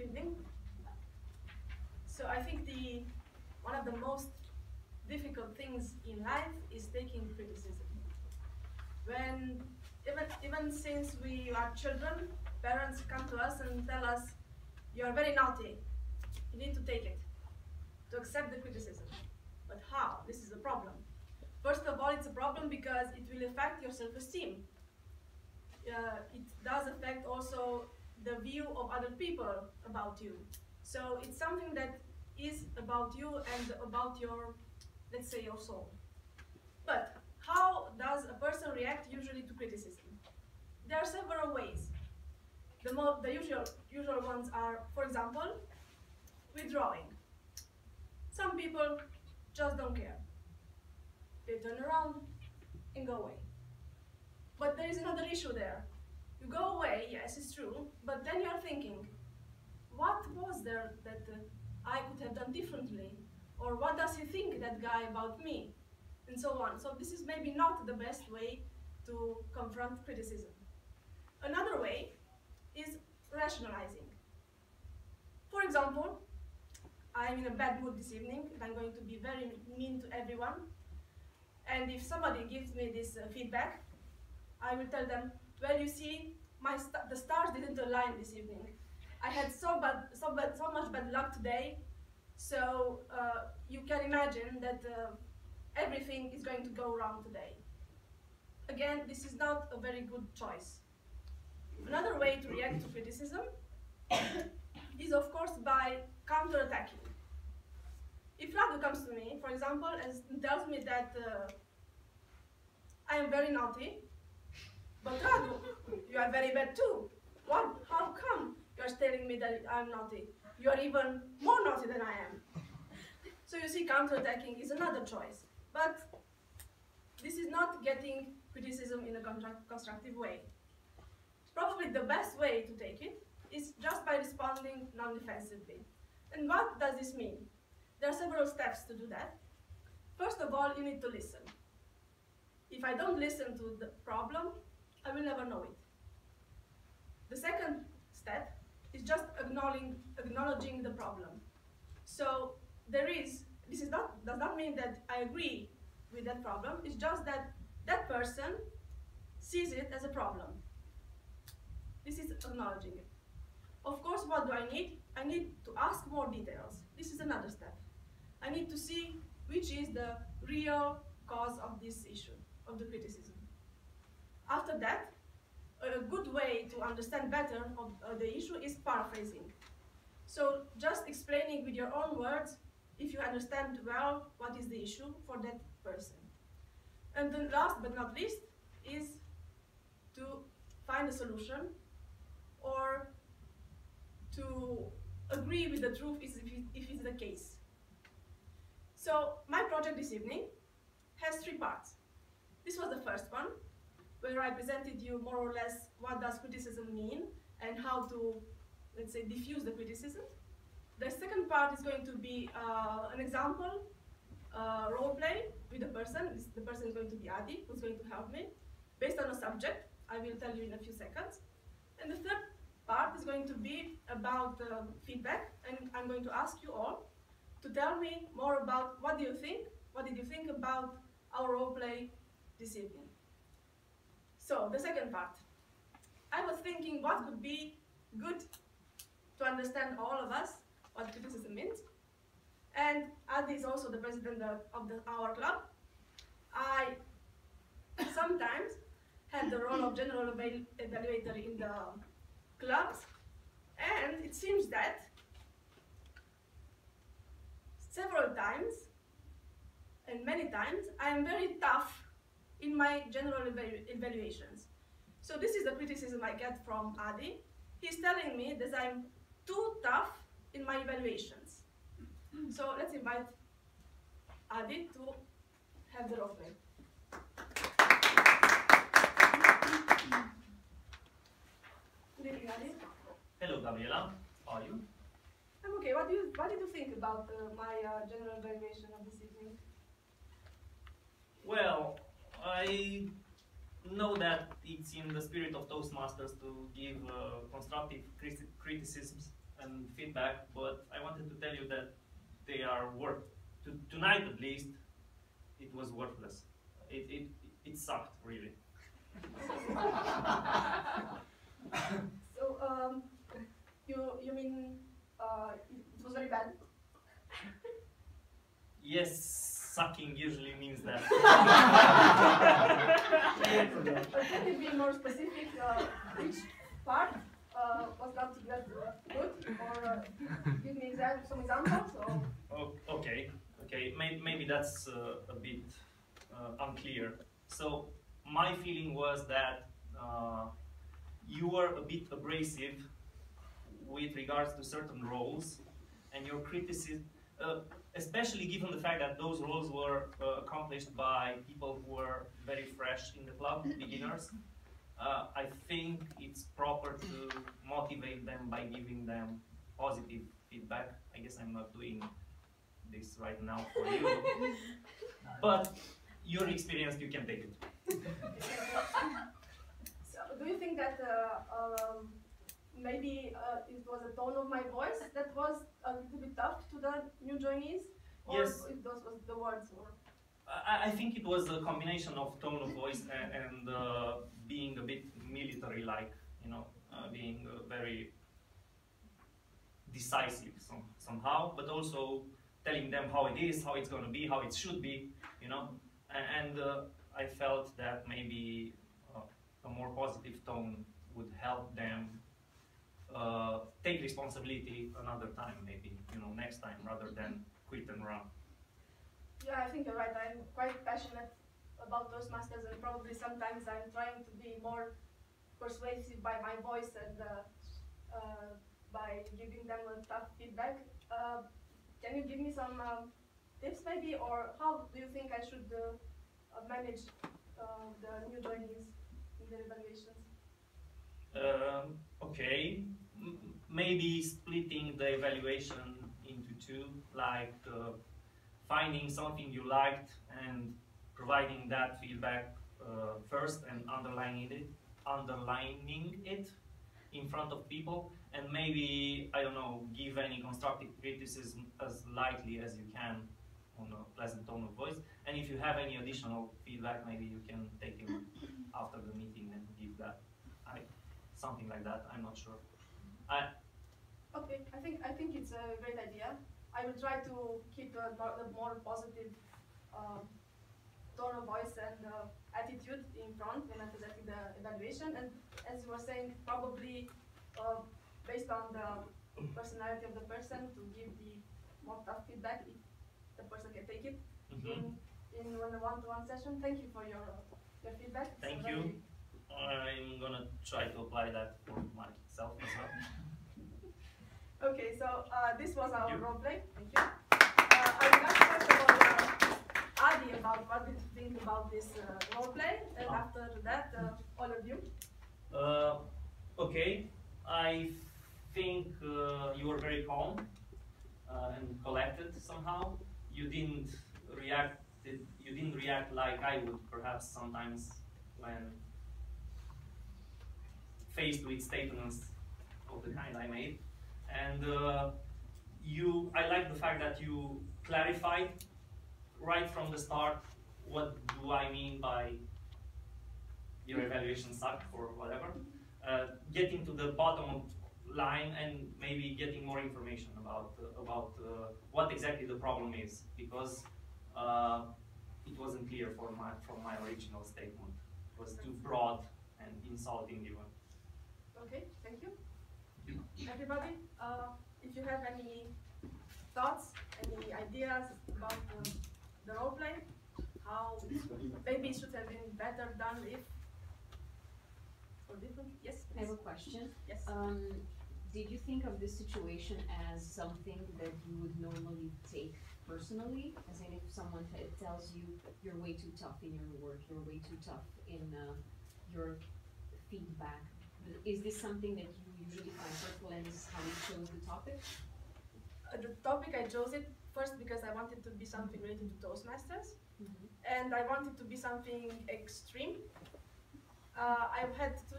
Good evening. So I think one of the most difficult things in life is taking criticism. When even since we are children, parents come to us and tell us, "You are very naughty. You need to take it, to accept the criticism." But how? This is a problem. First of all, it's a problem because it will affect your self-esteem. It does affect also the view of other people about you. So it's something that is about you and about your, let's say, your soul. But how does a person react usually to criticism? There are several ways. The usual ones are, for example, withdrawing. Some people just don't care. They turn around and go away. But there is another issue there. You go away, yes, it's true, but then you're thinking, what was there that I could have done differently? Or what does he think, that guy, about me? And so on. So this is maybe not the best way to confront criticism. Another way is rationalizing. For example, I'm in a bad mood this evening, and I'm going to be very mean to everyone. And if somebody gives me this feedback, I will tell them, well, you see, the stars didn't align this evening. I had so much bad luck today, so you can imagine that everything is going to go wrong today. Again, this is not a very good choice. Another way to react to criticism is, of course, by counterattacking. If Radu comes to me, for example, and tells me that I am very naughty, but Radu, you are very bad too. What? How come you are telling me that I'm naughty? You are even more naughty than I am. So you see, counterattacking is another choice. But this is not getting criticism in a constructive way. Probably the best way to take it is just by responding non-defensively. And what does this mean? There are several steps to do that. First of all, you need to listen. If I don't listen to the problem, I will never know it. The second step is just acknowledging the problem. So this does not mean that I agree with that problem. It's just that that person sees it as a problem. This is acknowledging it. Of course, what do I need? I need to ask more details. This is another step. I need to see which is the real cause of this issue, of the criticism. After that, a good way to understand better of the issue is paraphrasing. So just explaining with your own words, if you understand well what is the issue for that person. And then last but not least is to find a solution or to agree with the truth if it's the case. So my project this evening has 3 parts. This was the first one, where I presented you more or less what does criticism mean and how to, let's say, diffuse the criticism. The second part is going to be an example, role play with the person. The person is going to be Adi, who's going to help me, based on a subject. I will tell you in a few seconds. And the third part is going to be about feedback, and I'm going to ask you all to tell me more about what did you think about our role play this evening. So, the second part. I was thinking what could be good to understand all of us what criticism means. And Adi is also the president of our club. I sometimes have the role of general evaluator in the clubs, and it seems that several times, and many times, I am very tough in my general evaluations. So this is the criticism I get from Adi. He's telling me that I'm too tough in my evaluations. So let's invite Adi to have the role play. Good evening, Adi. Hello, Gabriela. How are you? I'm okay. What did you think about my general evaluation of this evening? Well, I know that it's in the spirit of Toastmasters to give constructive criticisms and feedback, but I wanted to tell you that they are worth, tonight at least, it was worthless. It sucked, really. So, you mean it was very bad? Yes, sucking usually means that. Can you be more specific? Which part was not that good? Or give me some examples? Or? Oh, okay. Maybe that's a bit unclear. So my feeling was that you were a bit abrasive with regards to certain roles, and your criticism, especially given the fact that those roles were accomplished by people who were very fresh in the club, beginners. I think it's proper to motivate them by giving them positive feedback. I guess I'm not doing this right now for you, but you're experienced, you can take it. So, do you think that maybe it was the tone of my voice that was a little bit tough to the new joinees? Or Yes. if those was the words? Or? I think it was a combination of tone of voice and being a bit military-like, you know, being very decisive somehow, but also telling them how it is, how it's going to be, how it should be, you know. And I felt that maybe a more positive tone would help them take responsibility another time, maybe, you know, next time, rather than quit and run. Yeah, I think you're right. I'm quite passionate about Toastmasters, and probably sometimes I'm trying to be more persuasive by my voice and by giving them a tough feedback. Can you give me some tips maybe, or how do you think I should manage the new joinees in their evaluations? Okay, maybe splitting the evaluation into two, like finding something you liked and providing that feedback first and underlining it in front of people, and maybe, I don't know, give any constructive criticism as lightly as you can on a pleasant tone of voice. And if you have any additional feedback, maybe you can take it after the meeting and give that. Something like that, I'm not sure. Okay, I think it's a great idea. I will try to keep a more positive tone of voice and attitude in front when I'm presenting the evaluation. And as you were saying, probably based on the personality of the person, to give the more tough feedback if the person can take it in a one-to-one session. Thank you for your feedback. Thank you. I'm gonna try to apply that for myself as well. Okay, so this was our roleplay. Thank you. I would like to first of all Adi about what did you think about this roleplay, and after that, all of you. Okay, I think you were very calm and collected somehow. You didn't react like I would perhaps sometimes when faced with statements of the kind I made. And I like the fact that you clarified right from the start, what do I mean by your evaluation sucked or whatever. Getting to the bottom line and maybe getting more information about what exactly the problem is, because it wasn't clear from my original statement. It was too broad and insulting even. Okay, thank you. Everybody, if you have any thoughts, any ideas about the roleplay, how maybe it should have been better done if or different? Yes, please. I have a question. Yes. Did you think of this situation as something that you would normally take personally? As in, if someone tells you you're way too tough in your work, you're way too tough in your feedback, is this something that you usually find hurtful, and this is how you chose the topic? The topic, I chose it first because I wanted to be something related to Toastmasters, and I wanted to be something extreme. I had to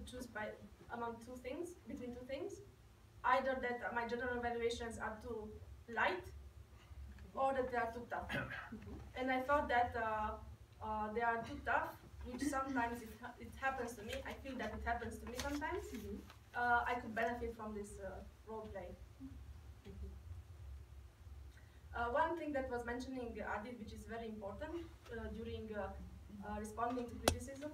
choose between two things, either that my general evaluations are too light or that they are too tough. And I thought that they are too tough, which sometimes it happens to me. I feel that it happens to me sometimes. I could benefit from this role play. One thing that was mentioning Adi, which is very important during responding to criticism,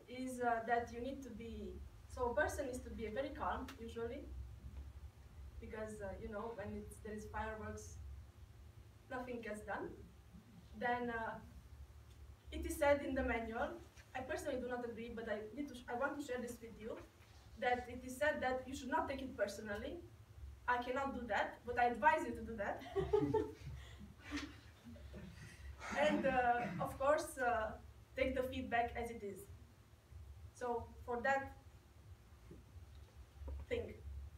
is that you need to be, so a person is to be very calm, usually, because you know, when there is fireworks, nothing gets done. Then it is said in the manual, I personally do not agree, but I want to share this with you, that it is said that you should not take it personally. I cannot do that, but I advise you to do that. And of course, take the feedback as it is. So for that thing,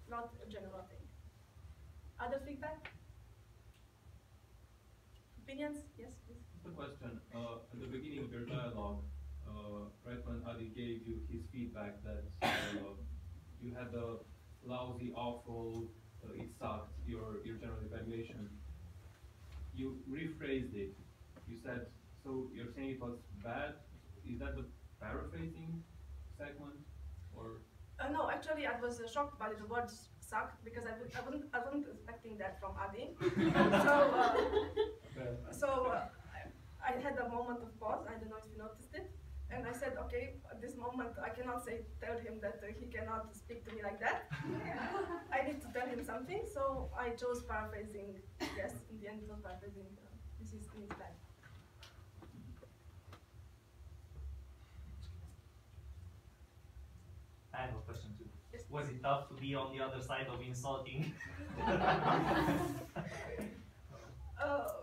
not a general thing. Other feedback? Opinions? Yes, please. Just a question. At the beginning of your dialogue, right when Adi gave you his feedback that you had a lousy, awful, it sucked, your general evaluation, you rephrased it. You said, so you're saying it was bad? Is that the paraphrasing segment? Or? No, actually I was shocked by the word sucked because I wasn't expecting that from Adi. So I had a moment of pause. I don't know if you noticed it. And I said, okay, at this moment I cannot tell him that he cannot speak to me like that. I need to tell him something, so I chose paraphrasing. Yes, in the end it was paraphrasing. This is bad. I have a question too. Yes. Was it tough to be on the other side of insulting?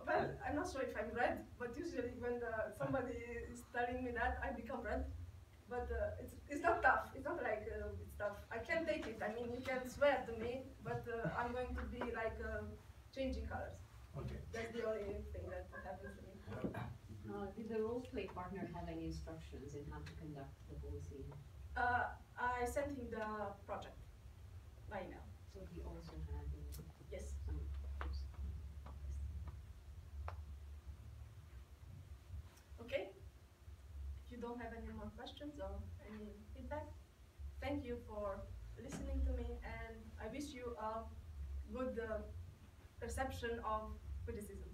Well, I'm not sure if I'm red, but usually when somebody is telling me that, I become red. But it's not tough. It's not like it's tough. I can take it. I mean, you can swear to me, but I'm going to be like changing colors. Okay. That's the only thing that happens to me. Did the role play partner have any instructions in how to conduct the whole scene? I sent him the project by email. So he also had Yes. some. Okay. If you don't have any more questions or any feedback, thank you for listening to me, and I wish you a good perception of criticism.